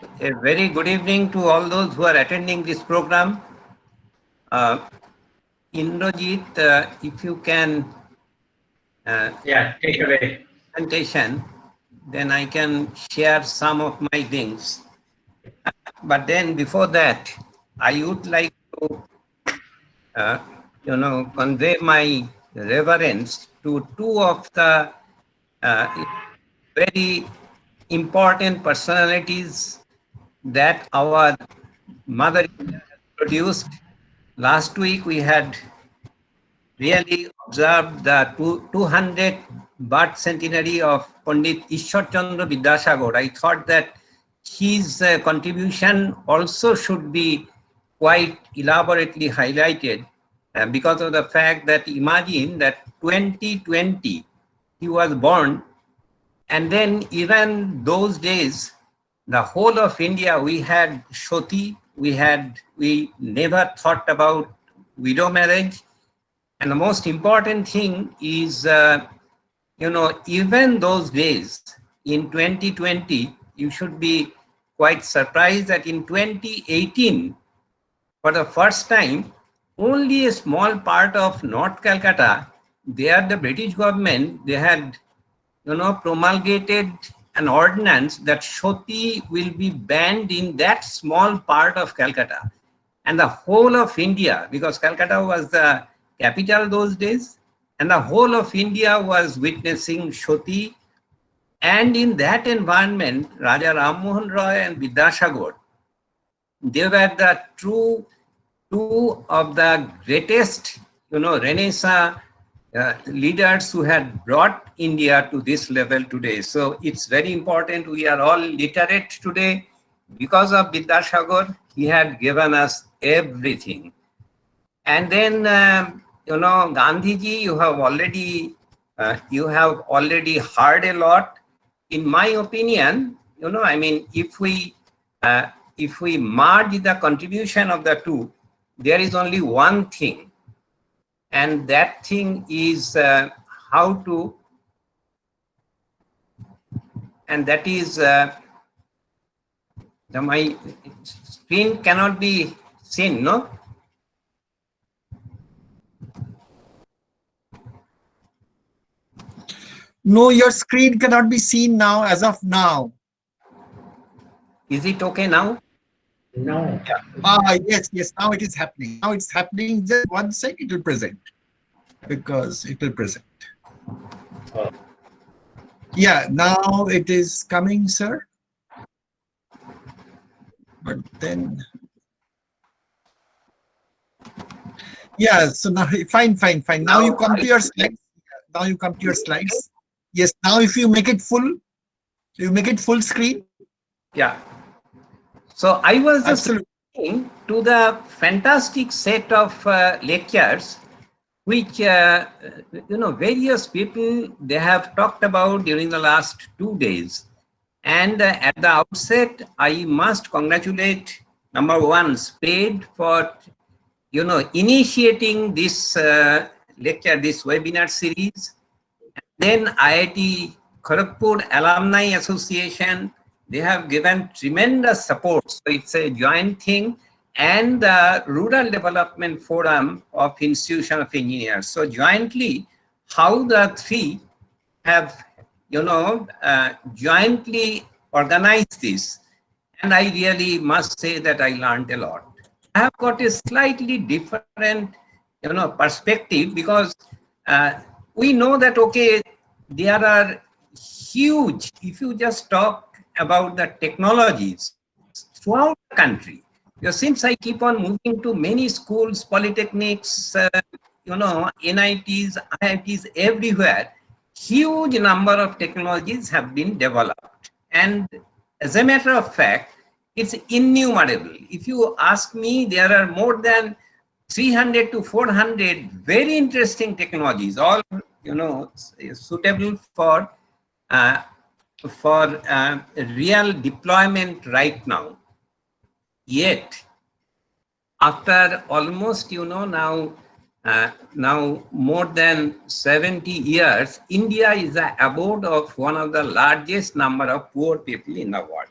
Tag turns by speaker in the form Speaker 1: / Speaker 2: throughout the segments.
Speaker 1: A very good evening to all those who are attending this program. Uh, Indrajit, if you can
Speaker 2: Yeah, take away.
Speaker 1: presentation, then I can share some of my things. But then before that, I would like to, uh, convey my reverence to two of the very important personalities that our Mother India has produced. Last week we had really observed the 200th birth centenary of Pandit Ishwar Chandra Vidyasagar. I thought that his contribution also should be quite elaborately highlighted because of the fact that imagine that 2020 he was born, and then even those days the whole of India we had shoti, we never thought about widow marriage. And the most important thing is, even those days in 2020, you should be quite surprised that in 2018, for the first time, only a small part of North Calcutta, there the British government, they had, promulgated an ordinance that Shoti will be banned in that small part of Calcutta. And the whole of India, because Calcutta was the capital those days, and the whole of India was witnessing Shoti. And in that environment, Raja Ram Mohan Roy and Vidyasagar, they were the two of the greatest, Renaissance leaders who had brought India to this level today. So it's very important. We are all literate today because of Vidyasagar. He had given us everything. And then, Gandhiji, you have already heard a lot. In my opinion, if we merge the contribution of the two, there is only one thing, and that thing is how to, and that is my screen cannot be seen, no?
Speaker 3: No, your screen cannot be seen now as of now.
Speaker 1: Is it okay now?
Speaker 2: No.
Speaker 3: Yes, now it is happening. Now it's happening. Just one sec, it will present. Because it will present.
Speaker 2: Oh.
Speaker 3: Yeah, now it is coming, sir. But then, yeah, so now, fine. Now you come to your slides. Now you come to your slides. Yes, now if you make it full screen.
Speaker 1: Yeah. So I was just listening to the fantastic set of lectures which various people they have talked about during the last 2 days. And at the outset, I must congratulate number one, Spade, for initiating this lecture, this webinar series. Then IIT Kharagpur Alumni Association, they have given tremendous support. So it's a joint thing, and the Rural Development Forum of Institution of Engineers. So jointly, how the three have, jointly organized this. And I really must say that I learned a lot. I have got a slightly different, perspective because we know that, okay, there are huge, if you just talk about the technologies throughout the country, because since I keep on moving to many schools, polytechnics, NITs, IITs, everywhere, huge number of technologies have been developed. And as a matter of fact, it's innumerable. If you ask me, there are more than 300 to 400 very interesting technologies, all suitable for real deployment right now. Yet, after almost now more than 70 years, India is the abode of one of the largest number of poor people in the world.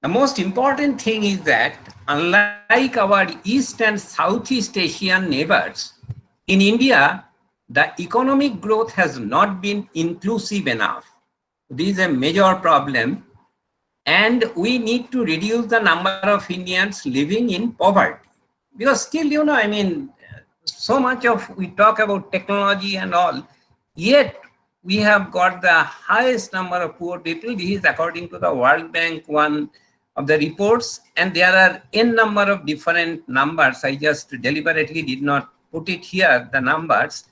Speaker 1: The most important thing is that unlike our East and Southeast Asian neighbors, in India, the economic growth has not been inclusive enough. This is a major problem, and we need to reduce the number of Indians living in poverty. Because still, I mean, so much of we talk about technology and all, yet we have got the highest number of poor people. This is according to the World Bank one of the reports, and there are n number of different numbers. I just deliberately did not put it here, the numbers,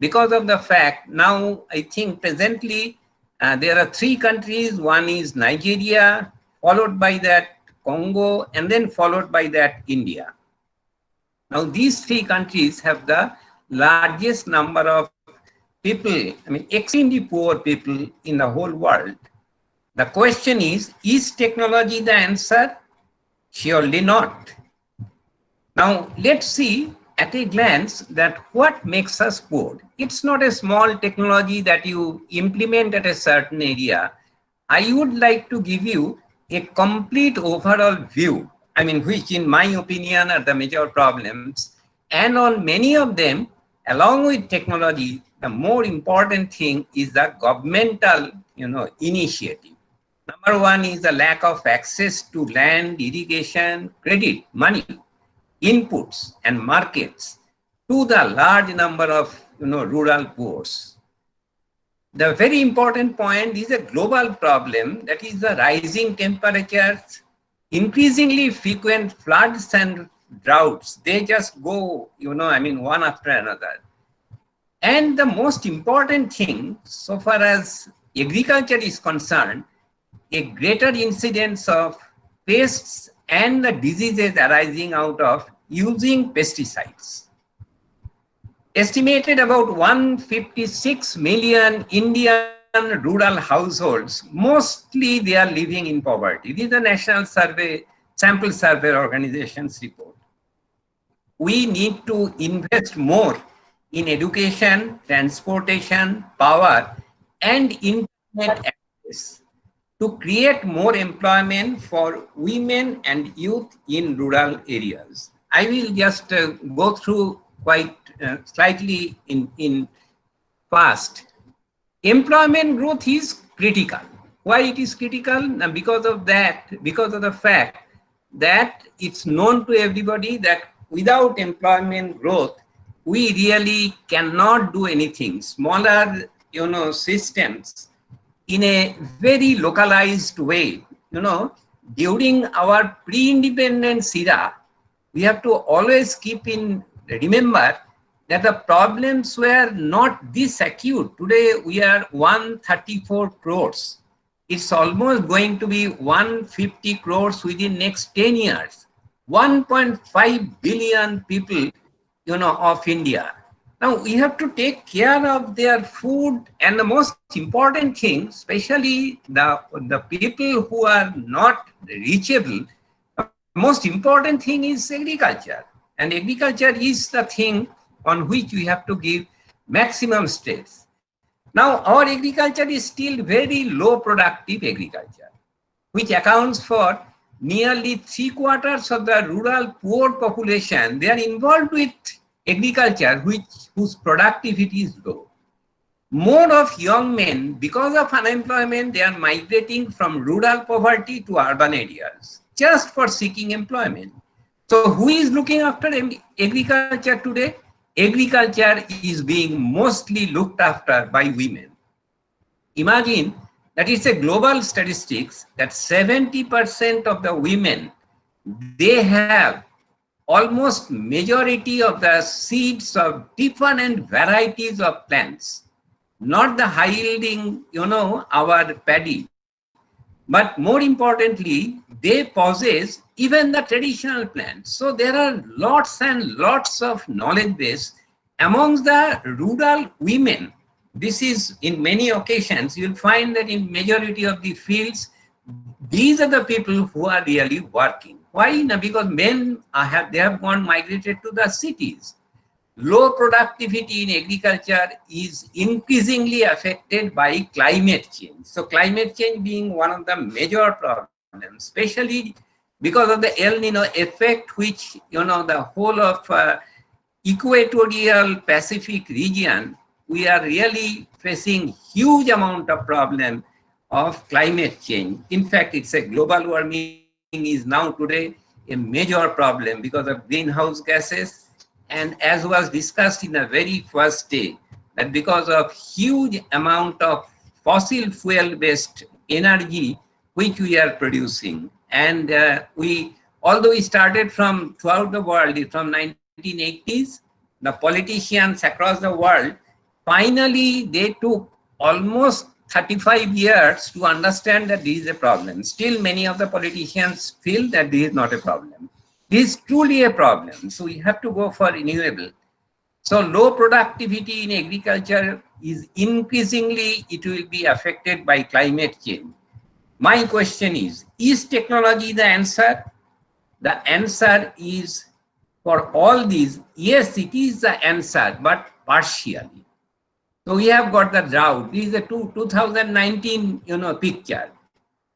Speaker 1: because of the fact now I think presently there are three countries. One is Nigeria, followed by that Congo, and then followed by that India. Now, these three countries have the largest number of people, I mean, extremely poor people in the whole world. The question is technology the answer? Surely not. Now, let's see at a glance that what makes us poor. It's not a small technology that you implement at a certain area. I would like to give you a complete overall view, I mean, which in my opinion are the major problems. And on many of them, along with technology, the more important thing is the governmental, initiative. Number one is the lack of access to land, irrigation, credit, money, inputs and markets to the large number of, rural poors. The very important point is a global problem, that is the rising temperatures, increasingly frequent floods and droughts. They just go, one after another. And the most important thing, so far as agriculture is concerned, a greater incidence of pests and the diseases arising out of using pesticides. Estimated about 156 million Indian rural households, mostly they are living in poverty. This is the National Sample Survey Organization's report. We need to invest more in education, transportation, power, and internet access to create more employment for women and youth in rural areas. I will just go through quite slightly in fast. Employment growth is critical. Why it is critical? Because of the fact that it's known to everybody that without employment growth, we really cannot do anything. Smaller, systems in a very localized way, during our pre-independence era, we have to always remember that the problems were not this acute. Today, we are 134 crores. It's almost going to be 150 crores within next 10 years. 1.5 billion people, of India. Now, we have to take care of their food, and the most important thing, especially the people who are not reachable, the most important thing is agriculture. And agriculture is the thing on which we have to give maximum stress. Now, our agriculture is still very low productive agriculture, which accounts for nearly 3/4 of the rural poor population. They are involved with agriculture, whose productivity is low. More of young men, because of unemployment, they are migrating from rural poverty to urban areas, just for seeking employment. So who is looking after agriculture today? Agriculture is being mostly looked after by women. Imagine that it's a global statistics that 70% of the women, they have almost majority of the seeds of different varieties of plants, not the high yielding, our paddy, but more importantly, they possess even the traditional plants. So there are lots and lots of knowledge base amongst the rural women. This is in many occasions, you'll find that in majority of the fields, these are the people who are really working. Why? Because men they have migrated to the cities. Low productivity in agriculture is increasingly affected by climate change. So climate change being one of the major problems. especially because of the El Nino effect, which, the whole of equatorial Pacific region, we are really facing huge amount of problem of climate change. In fact, it's a global warming is now today a major problem because of greenhouse gases. And as was discussed in the very first day, that because of huge amount of fossil fuel based energy which we are producing. And although we started from throughout the world, from 1980s, the politicians across the world, finally they took almost 35 years to understand that this is a problem. Still, many of the politicians feel that this is not a problem. This is truly a problem. So we have to go for renewable. So low productivity in agriculture is increasingly, it will be affected by climate change. My question is technology the answer? The answer is for all these, yes, it is the answer, but partially. So we have got the drought. This is a 2019, picture.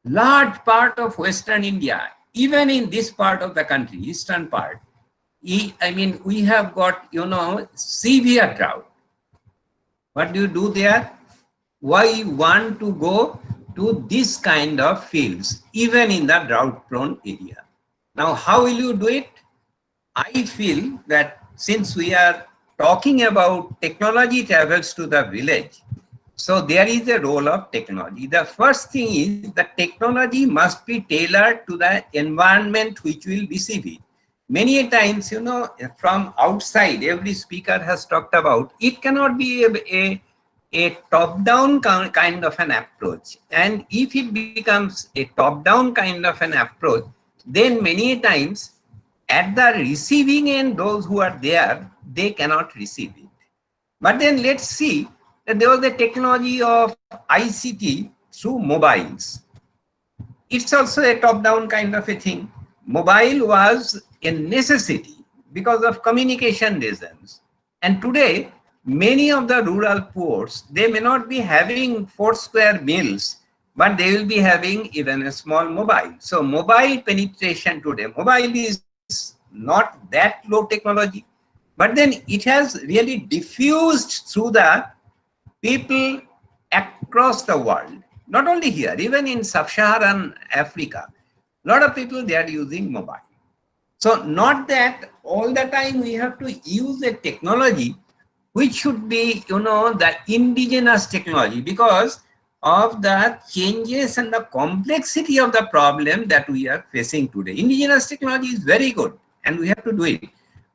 Speaker 1: Large part of Western India, even in this part of the country, eastern part, we have got, severe drought. What do you do there? Why want to go to this kind of fields, even in the drought-prone area? Now, how will you do it? I feel that since we are talking about technology travels to the village, so there is a role of technology. The first thing is that technology must be tailored to the environment which will receive it. Many times, from outside, every speaker has talked about, it cannot be a top-down kind of an approach. And if it becomes a top-down kind of an approach, then many times at the receiving end, those who are there, they cannot receive it. But then let's see that there was a technology of ICT through mobiles. It's also a top-down kind of a thing. Mobile was a necessity because of communication reasons. And today, many of the rural poors, they may not be having 4 square meals, but they will be having even a small mobile. So mobile penetration today, mobile is not that low technology, but then it has really diffused through the people across the world. Not only here, even in sub-Saharan Africa, a lot of people, they are using mobile. So not that all the time we have to use a technology which should be, the indigenous technology, because of the changes and the complexity of the problem that we are facing today. Indigenous technology is very good and we have to do it.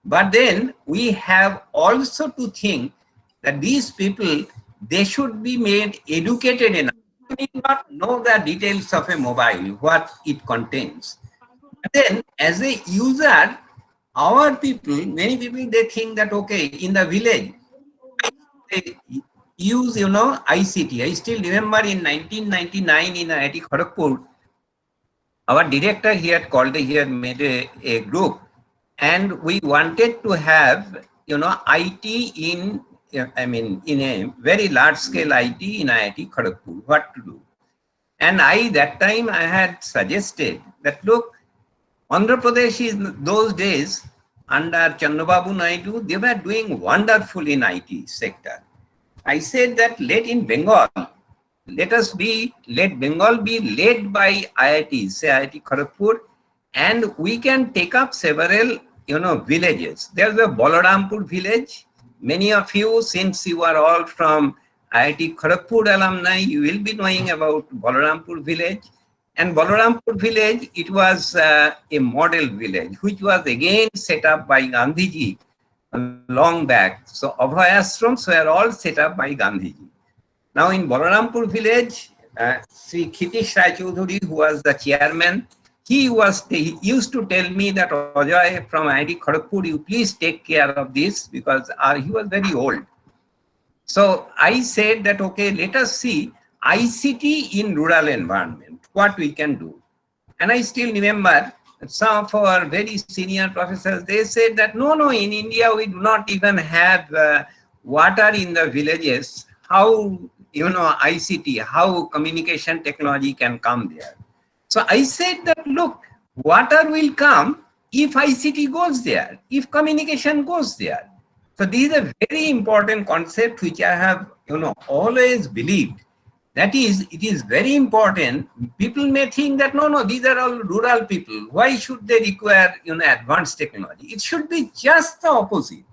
Speaker 1: But then we have also to think that these people, they should be made educated enough. They need not know the details of a mobile, what it contains. But then as a user, our people, many people, they think that, okay, in the village, they use, ICT. I still remember in 1999 in IIT Kharagpur, our director here called, he had made a group, and we wanted to have, IT in, in a very large scale IT in IIT Kharagpur, what to do. And that time I had suggested that, look, Andhra Pradesh is those days under Chandrababu Naidu, they were doing wonderful in IT sector. I said that let Bengal be led by IITs, say IIT Kharagpur, and we can take up several, villages. There's a Balarampur village. Many of you, since you are all from IIT Kharagpur alumni, you will be knowing about Balarampur village. And Balarampur village, it was a model village, which was again set up by Gandhiji long back. So Abhay ashrams were all set up by Gandhiji. Now in Balarampur village, Sri Khitish Rai Chaudhuri, who was the chairman, he used to tell me that, Ajoy, from IIT Kharagpur, you please take care of this, because he was very old. So I said that, okay, let us see ICT in rural environment, what we can do. And I still remember some of our very senior professors, they said that, no, in India, we do not even have water in the villages. How, ICT, how communication technology can come there? So I said that, look, water will come if ICT goes there, if communication goes there. So these are very important concepts which I have, always believed. That is, it is very important. People may think that, no, these are all rural people. Why should they require, advanced technology? It should be just the opposite.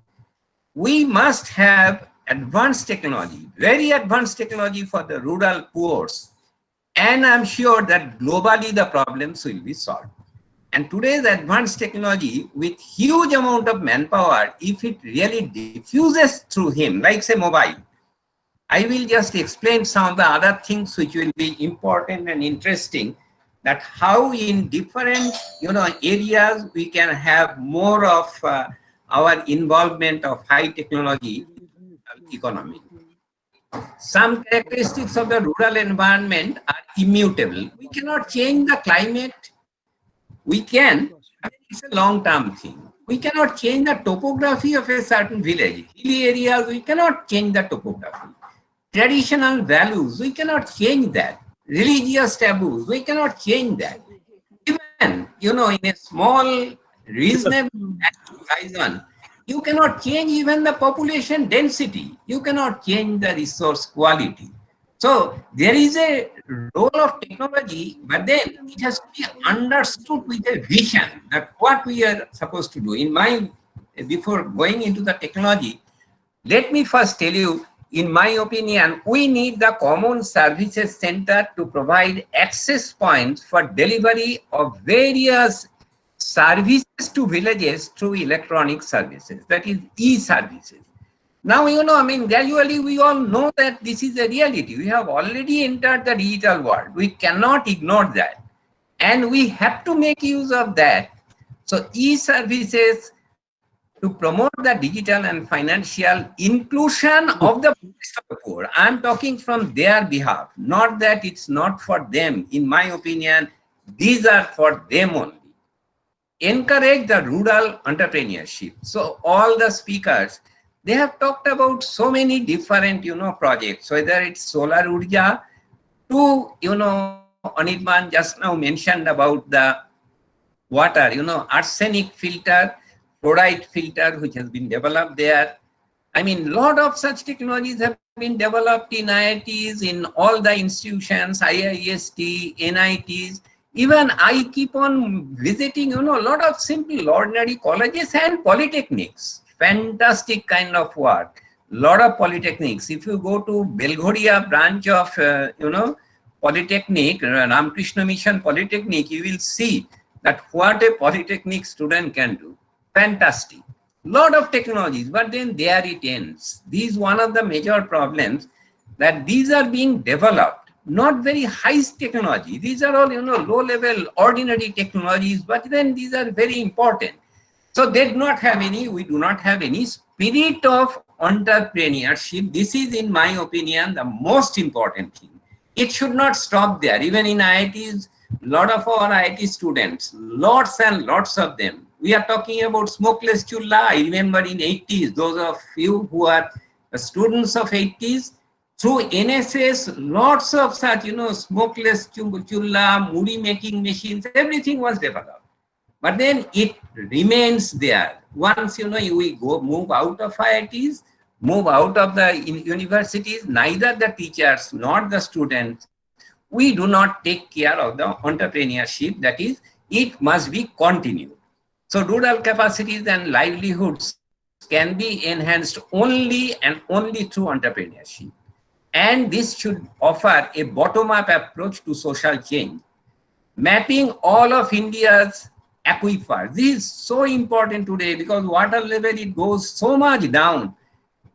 Speaker 1: We must have advanced technology, very advanced technology for the rural poor. And I'm sure that globally the problems will be solved. And today's advanced technology with huge amount of manpower, if it really diffuses through him, like say mobile, I will just explain some of the other things which will be important and interesting, that how in different areas we can have more of our involvement of high technology economy. Some characteristics of the rural environment are immutable. We cannot change the climate. We can, but it's a long-term thing. We cannot change the topography of a certain village. Hilly areas, we cannot change the topography. Traditional values, we cannot change that. Religious taboos, we cannot change that. Even, in a small, reasonable horizon, you cannot change even the population density. You cannot change the resource quality. So there is a role of technology, but then it has to be understood with a vision that what we are supposed to do. Before going into the technology, let me first tell you, in my opinion, we need the common services center to provide access points for delivery of various services to villages through electronic services, that is e-services. Now, gradually we all know that this is a reality. We have already entered the digital world. We cannot ignore that. And we have to make use of that. So e-services to promote the digital and financial inclusion of the poor. I'm talking from their behalf, not that it's not for them. In my opinion, these are for them only. Encourage the rural entrepreneurship. So all the speakers, they have talked about so many different, projects, whether it's solar urja to, Anirban just now mentioned about the water, arsenic filter, fluoride filter, which has been developed there. I mean, lot of such technologies have been developed in IITs, in all the institutions, IIST, NITs. Even I keep on visiting, a lot of simple ordinary colleges and polytechnics. Fantastic kind of work. Lot of polytechnics. If you go to Belghoria branch of, Polytechnic, Ramakrishna Mission Polytechnic, you will see that what a polytechnic student can do. Fantastic. Lot of technologies, but then there it ends. This is one of the major problems, that these are being developed, not very high technology. These are all, low level, ordinary technologies, but then these are very important. So they do not have we do not have any spirit of entrepreneurship. This is, in my opinion, the most important thing. It should not stop there. Even in IITs, a lot of our IIT students, lots and lots of them, we are talking about smokeless chulla. I remember in 80s, those of you who are students of 80s, through NSS, lots of such, smokeless chulla, muri making machines, everything was developed. But then it remains there. Once, we move out of IITs, move out of the universities, neither the teachers nor the students, we do not take care of the entrepreneurship. That is, it must be continued. So rural capacities and livelihoods can be enhanced only and only through entrepreneurship. And this should offer a bottom-up approach to social change. Mapping all of India's aquifers. This is so important today because water level, it goes so much down.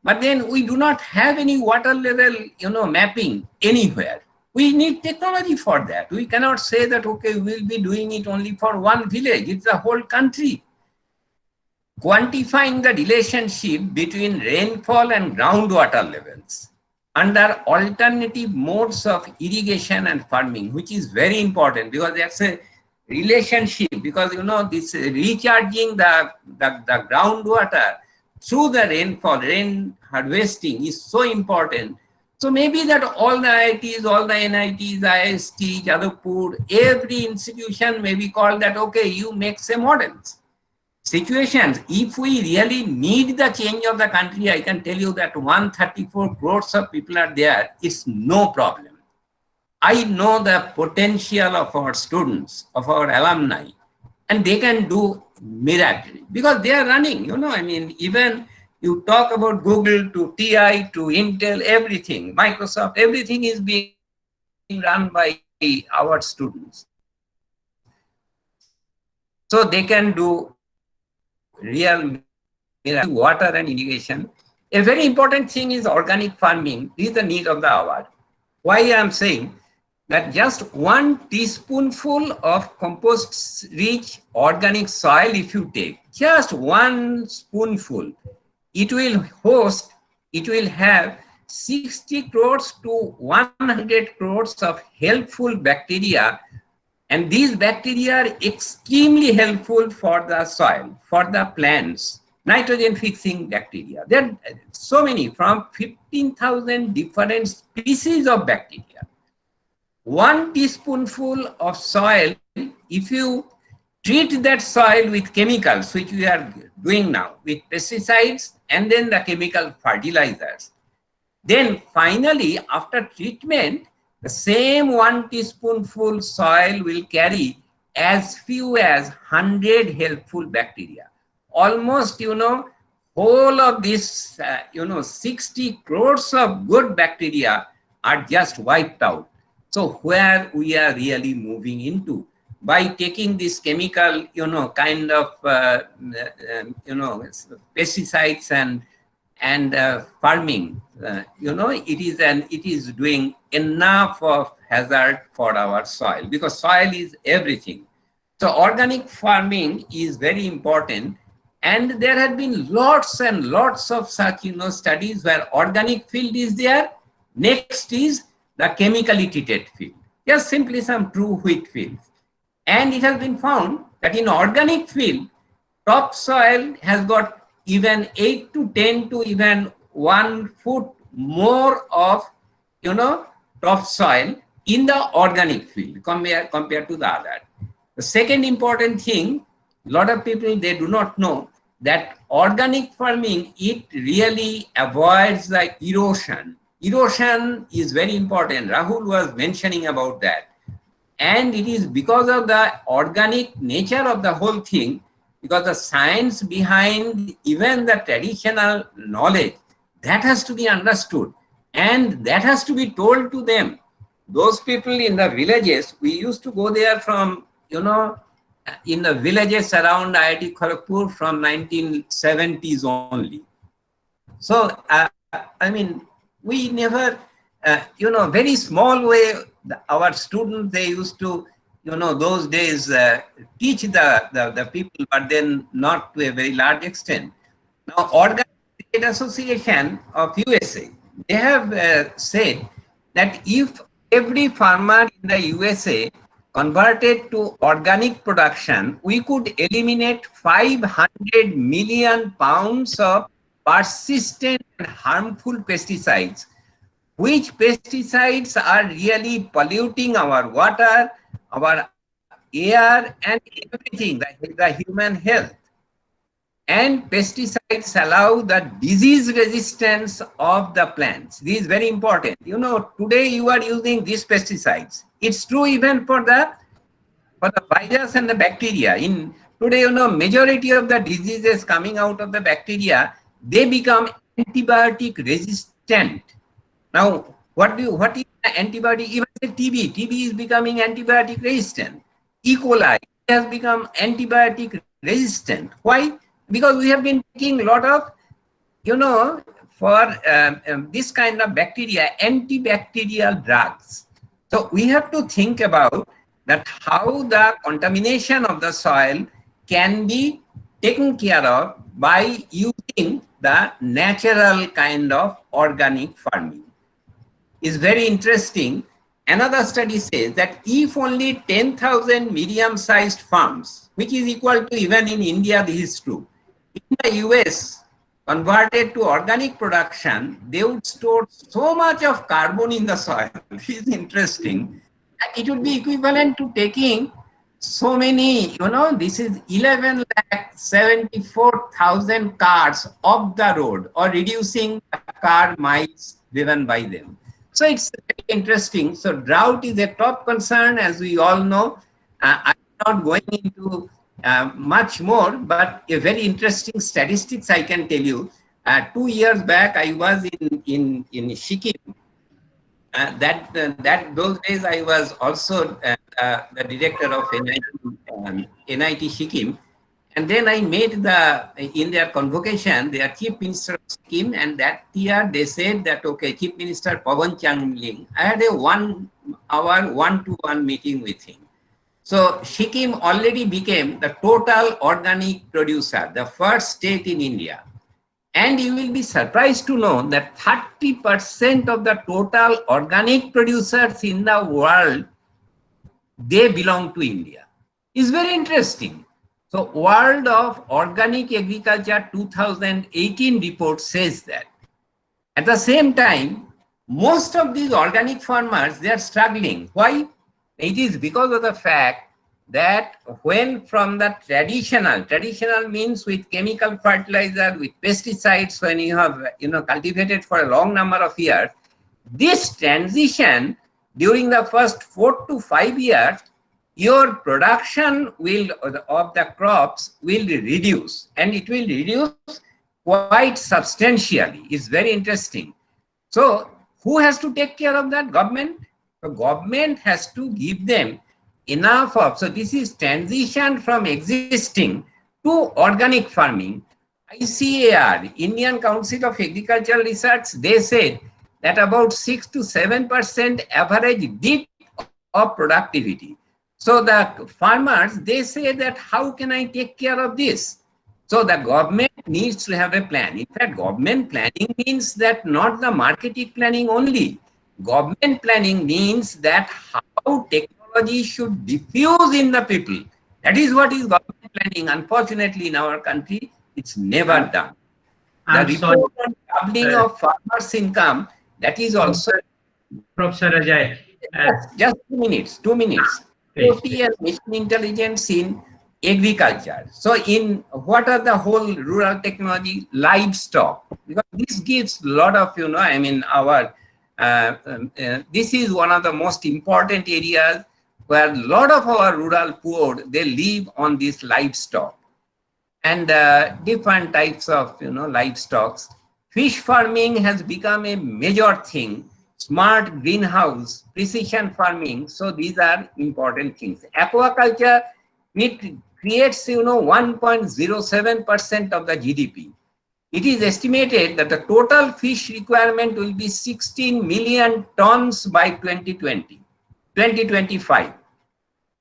Speaker 1: But then we do not have any water level, mapping anywhere. We need technology for that. We cannot say that, okay, we'll be doing it only for one village. It's the whole country. Quantifying the relationship between rainfall and groundwater levels under alternative modes of irrigation and farming, which is very important because that's a relationship, because, this recharging the groundwater through the rainfall, rain harvesting is so important. So maybe that all the IITs, all the NITs, IST, Jadavpur, every institution may be called that, okay, you make some models. Situations, if we really need the change of the country, I can tell you that 134 crores of people are there, it's no problem. I know the potential of our students, of our alumni, and they can do miracles because they are running, I mean, even you talk about Google to TI to Intel, everything, Microsoft, everything is being run by our students. So they can do real miracle, water and irrigation. A very important thing is organic farming. This is the need of the hour. Why I am saying that just 1 teaspoonful of compost-rich organic soil, if you take just 1 spoonful, it will have 60 crores to 100 crores of helpful bacteria. And these bacteria are extremely helpful for the soil, for the plants, nitrogen fixing bacteria. There are so many, from 15,000 different species of bacteria. 1 teaspoonful of soil, if you treat that soil with chemicals, which we are doing now, with pesticides and then the chemical fertilizers, then finally, after treatment, the same 1 teaspoonful soil will carry as few as 100 helpful bacteria. Almost, whole of this, 60 crores of good bacteria are just wiped out. So where we are really moving into by taking this chemical, kind of, pesticides and farming, it is doing enough of hazard for our soil because soil is everything. So organic farming is very important, and there have been lots and lots of such studies where organic field is there. Next is the chemically treated field, just simply some true wheat fields, and it has been found that in organic field, topsoil has got even 8 to 10 to even 1 foot more of, topsoil in the organic field compared to the other. The second important thing, a lot of people, they do not know that organic farming, it really avoids the erosion. Erosion is very important. Rahul was mentioning about that. And it is because of the organic nature of the whole thing, because the science behind even the traditional knowledge, that has to be understood and that has to be told to them. Those people in the villages, we used to go there from, in the villages around IIT Kharagpur from 1970s only. So, I mean, we never, very small way, our students, they used to, those days teach the people, but then not to a very large extent. Now, Organic Trade Association of USA, they have said that if every farmer in the USA converted to organic production, we could eliminate 500 million pounds of persistent and harmful pesticides, which pesticides are really polluting our water, our air, and everything, the human health. And pesticides allow the disease resistance of the plants. This is very important. Today you are using these pesticides. It's true even for the virus and the bacteria. In today, majority of the diseases coming out of the bacteria, they become antibiotic resistant. Now, what is the antibiotic? Even the TB is becoming antibiotic resistant. E. coli has become antibiotic resistant. Why? Because we have been taking a lot of, for this kind of bacteria, antibacterial drugs. So we have to think about that how the contamination of the soil can be taken care of by using the natural kind of organic farming. Is very interesting. Another study says that if only 10,000 medium-sized farms, which is equal to even in India, this is true. In the US, converted to organic production, they would store so much of carbon in the soil. This is interesting. And it would be equivalent to taking so many, this is 11,74,000 cars off the road or reducing the car miles driven by them. So it's very interesting. So drought is a top concern, as we all know. I'm not going into much more, but a very interesting statistics I can tell you. 2 years back, I was in Sikkim. Those days I was also the director of NIT Sikkim, and then I met in their convocation their chief minister of Sikkim, and that year they said that okay, Chief Minister Pawan Changling. I had a 1 hour one-to-one meeting with him. So Sikkim already became the total organic producer, the first state in India. And you will be surprised to know that 30% of the total organic producers in the world, they belong to India. It's very interesting. So World of Organic Agriculture 2018 report says that. At the same time, most of these organic farmers, they are struggling. Why? It is because of the fact that when from the traditional means with chemical fertilizer, with pesticides, when you have cultivated for a long number of years, this transition during the first 4 to 5 years, your production of the crops will reduce, and it will reduce quite substantially. It's very interesting. So who has to take care of that? Government. The government has to give them enough of, so this is transition from existing to organic farming. ICAR, Indian Council of Agricultural Research, they said that about 6 to 7% average dip of productivity. So the farmers, they say that how can I take care of this? So the government needs to have a plan. In fact, government planning means that not the marketing planning only. Government planning means that how technology should diffuse in the people. That is what is government planning. Unfortunately, in our country, it's never done. The report on doubling of farmers' income, that is also...
Speaker 2: Professor Ajoy.
Speaker 1: Just 2 minutes, 2 minutes. IoT and machine intelligence in agriculture. So in what are the whole rural technology? Livestock. Because this gives a lot of, this is one of the most important areas where a lot of our rural poor, they live on this livestock. And different types of, livestock. Fish farming has become a major thing. Smart greenhouse, precision farming. So these are important things. Aquaculture, it creates, 1.07% of the GDP. It is estimated that the total fish requirement will be 16 million tons by 2025.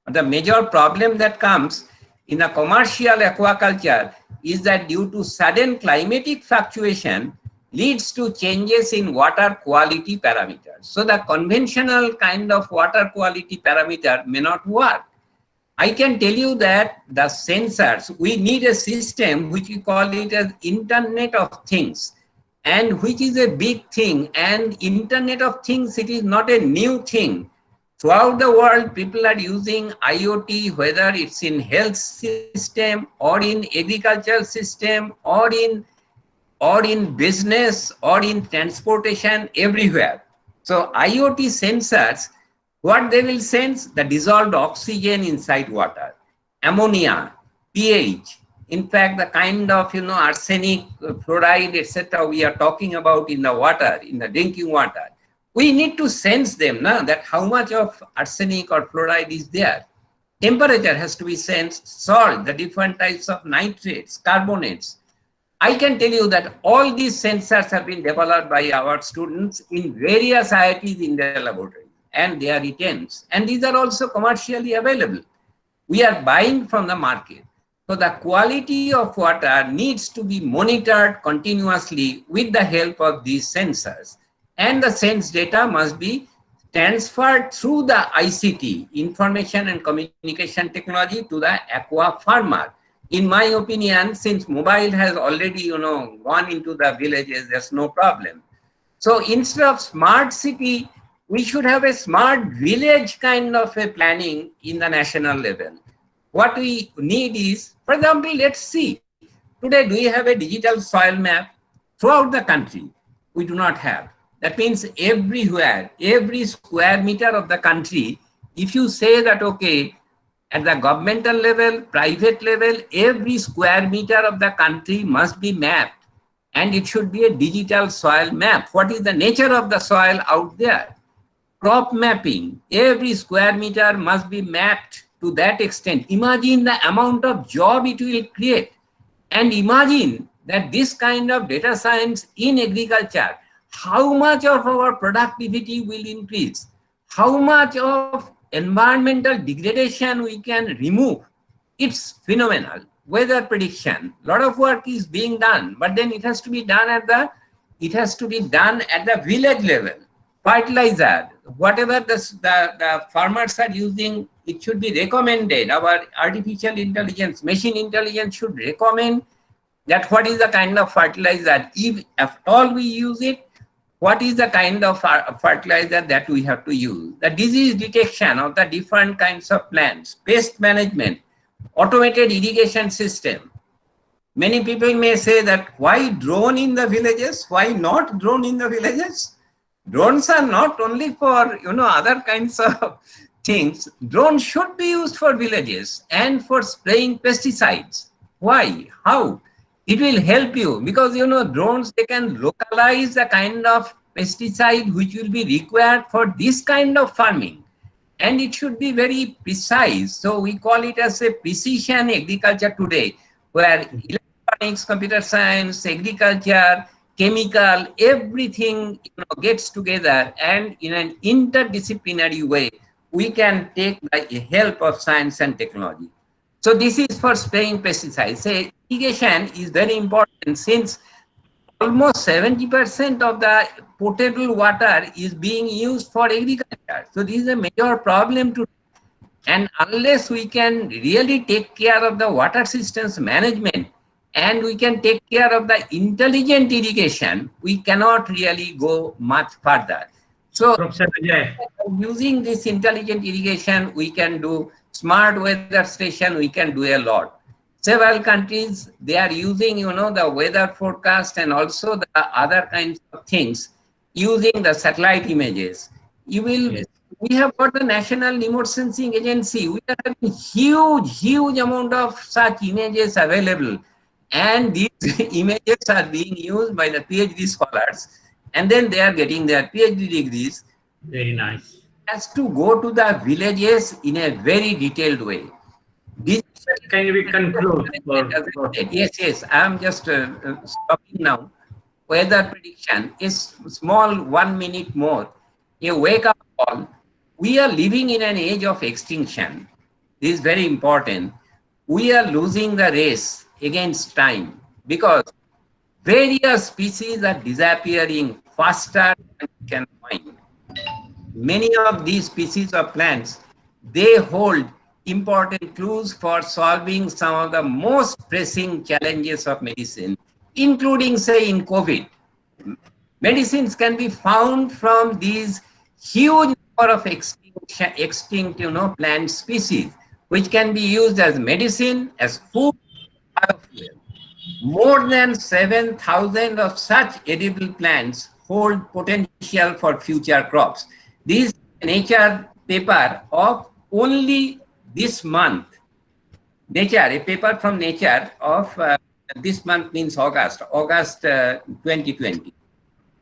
Speaker 1: The major problem that comes in the commercial aquaculture is that due to sudden climatic fluctuation leads to changes in water quality parameters. So the conventional kind of water quality parameter may not work. I can tell you that the sensors, we need a system which we call it as Internet of Things, and which is a big thing. And Internet of Things, it is not a new thing. Throughout the world, people are using IoT, whether it's in health system or in agricultural system or in business or in transportation, everywhere. So IoT sensors, what they will sense? The dissolved oxygen inside water, ammonia, pH. In fact, the kind of, arsenic, fluoride, etc. we are talking about in the water, in the drinking water. We need to sense them, that how much of arsenic or fluoride is there. Temperature has to be sensed, salt, the different types of nitrates, carbonates. I can tell you that all these sensors have been developed by our students in various IITs in their laboratory, and they are retained. And these are also commercially available. We are buying from the market. So the quality of water needs to be monitored continuously with the help of these sensors. And the sense data must be transferred through the ICT, information and communication technology, to the aqua farmer. In my opinion, since mobile has already, gone into the villages, there's no problem. So instead of smart city, we should have a smart village kind of a planning in the national level. What we need is, for example, let's see, today do we have a digital soil map throughout the country? We do not have. That means everywhere, every square meter of the country, if you say that, okay, at the governmental level, private level, every square meter of the country must be mapped, and it should be a digital soil map. What is the nature of the soil out there? Crop mapping, every square meter must be mapped to that extent. Imagine the amount of job it will create. And imagine that this kind of data science in agriculture, how much of our productivity will increase, how much of environmental degradation we can remove. It's phenomenal. Weather prediction, a lot of work is being done, but then it has to be done at the village level. Fertilizer, whatever the farmers are using, it should be recommended. Our artificial intelligence, machine intelligence should recommend that what is the kind of fertilizer, if at all we use it, what is the kind of fertilizer that we have to use, the disease detection of the different kinds of plants, pest management, automated irrigation system. Many people may say that why drone in the villages? Why not drone in the villages? Drones are not only for other kinds of things. Drones should be used for villages and for spraying pesticides. Why? How? It will help you because drones, they can localize the kind of pesticide which will be required for this kind of farming, and it should be very precise. So we call it as a precision agriculture today, where electronics, computer science, agriculture, chemical, everything gets together, and in an interdisciplinary way, we can take the help of science and technology. So this is for spraying pesticides. Say irrigation is very important since almost 70% of the potable water is being used for agriculture. So this is a major problem today. And unless we can really take care of the water systems management and we can take care of the intelligent irrigation, we cannot really go much further. So
Speaker 2: Professor Ajay.
Speaker 1: using this intelligent irrigation, we can do smart weather station, we can do a lot. Several countries, they are using, the weather forecast and also the other kinds of things using the satellite images.
Speaker 2: Yes.
Speaker 1: We have got the National Remote Sensing Agency. We are having huge amount of such images available. And these images are being used by the PhD scholars. And then they are getting their PhD degrees.
Speaker 2: Very nice.
Speaker 1: Has to go to the villages in a very detailed way.
Speaker 2: Can we conclude?
Speaker 1: Yes. I'm just stopping now. Weather prediction is small, 1 minute more. A wake up call. We are living in an age of extinction. This is very important. We are losing the race against time because various species are disappearing faster than we can find. Many of these species of plants, they hold important clues for solving some of the most pressing challenges of medicine, including, say, in COVID. Medicines can be found from these huge number of extinct plant species, which can be used as medicine, as food, biofuel. More than 7,000 of such edible plants hold potential for future crops. This Nature paper of only this month, Nature, a paper from Nature of this month means August 2020.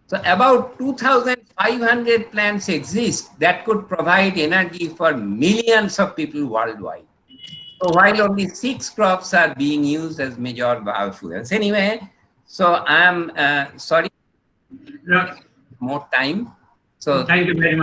Speaker 1: So about 2,500 plants exist that could provide energy for millions of people worldwide. So while only 6 crops are being used as major biofuels. Anyway, so I'm sorry,
Speaker 2: No,
Speaker 1: more time. So
Speaker 2: thank you very much.